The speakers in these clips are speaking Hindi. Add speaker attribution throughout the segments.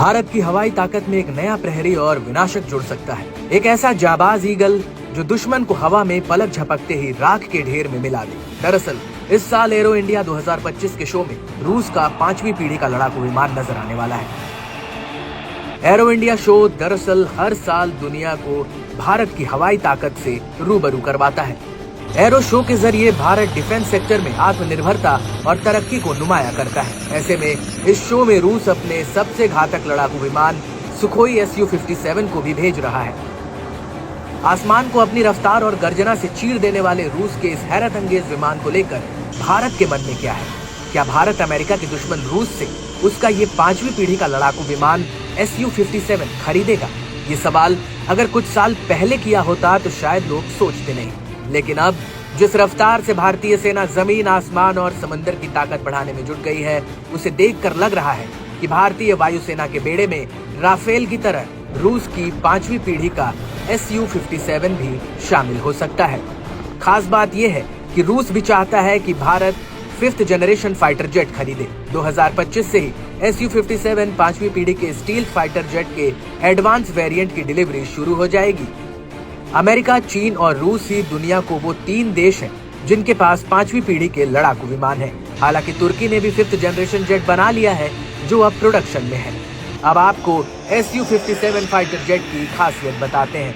Speaker 1: भारत की हवाई ताकत में एक नया प्रहरी और विनाशक जुड़ सकता है। एक ऐसा जाबाज ईगल जो दुश्मन को हवा में पलक झपकते ही राख के ढेर में मिला दे। दरअसल इस साल एरो इंडिया 2025 के शो में रूस का 5वीं पीढ़ी का लड़ाकू विमान नजर आने वाला है। एरो इंडिया शो दरअसल हर साल दुनिया को भारत की हवाई ताकत से रूबरू करवाता है। एरो शो के जरिए भारत डिफेंस सेक्टर में आत्मनिर्भरता और तरक्की को नुमाया करता है। ऐसे में इस शो में रूस अपने सबसे घातक लड़ाकू विमान सुखोई Su-57 को भी भेज रहा है। आसमान को अपनी रफ्तार और गर्जना से चीर देने वाले रूस के इस हैरत अंगेज विमान को लेकर भारत के मन में क्या है? क्या भारत अमेरिका के दुश्मन रूस से उसका ये 5वीं पीढ़ी का लड़ाकू विमान Su-57 खरीदेगा? ये सवाल अगर कुछ साल पहले किया होता तो शायद लोग सोचते नहीं, लेकिन अब जिस रफ्तार से भारतीय सेना जमीन, आसमान और समंदर की ताकत बढ़ाने में जुट गई है, उसे देखकर लग रहा है कि भारतीय वायुसेना के बेड़े में राफेल की तरह रूस की 5वीं पीढ़ी का Su-57 भी शामिल हो सकता है। खास बात यह है कि रूस भी चाहता है कि Bharat 5th generation fighter jet खरीदे। 2025 से ही Su-57 5वीं पीढ़ी के स्टील्थ फाइटर जेट के एडवांस वेरिएंट की डिलीवरी शुरू हो जाएगी। अमेरिका, चीन और रूस ही दुनिया को वो 3 देश हैं जिनके पास 5वीं पीढ़ी के लड़ाकू विमान हैं। हालांकि तुर्की ने भी 5th जनरेशन जेट बना लिया है जो अब प्रोडक्शन में है। अब आपको Su-57 फाइटर जेट की खासियत बताते हैं।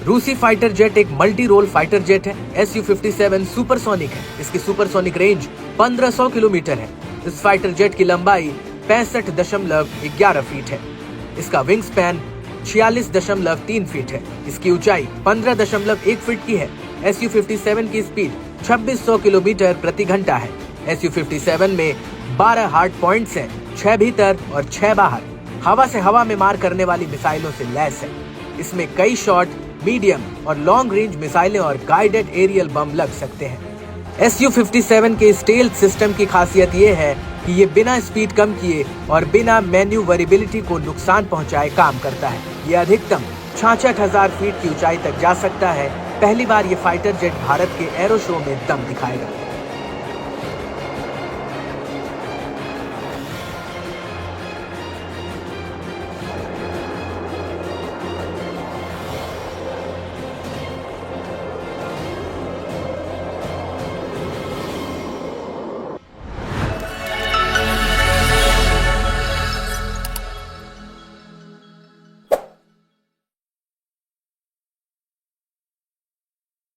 Speaker 1: रूसी फाइटर जेट एक मल्टी रोल फाइटर जेट है। Su-57 सुपरसोनिक है। इसकी सुपरसोनिक रेंज 1500 किलोमीटर है। इस फाइटर जेट की लंबाई 65.11 फीट है। इसका विंग स्पैन 46.3 फीट है। इसकी ऊंचाई 15.1 फीट की है। Su-57 की स्पीड 2600 किलोमीटर प्रति घंटा है। Su-57 में 12 हार्ड पॉइंट्स हैं, 6 भीतर और 6 बाहर। हवा से हवा में मार करने वाली मिसाइलों से लैस है। इसमें कई शॉर्ट, मीडियम और लॉन्ग रेंज मिसाइलें और गाइडेड एरियल बम लग सकते हैं। Su-57 के स्टेल्थ सिस्टम की खासियत ये है कि ये बिना स्पीड कम किए और बिना मैन्यूवरेबिलिटी को नुकसान पहुंचाए काम करता है। ये अधिकतम 66,000 फीट की ऊंचाई तक जा सकता है। पहली बार ये फाइटर जेट भारत के एरो शो में दम दिखाएगा।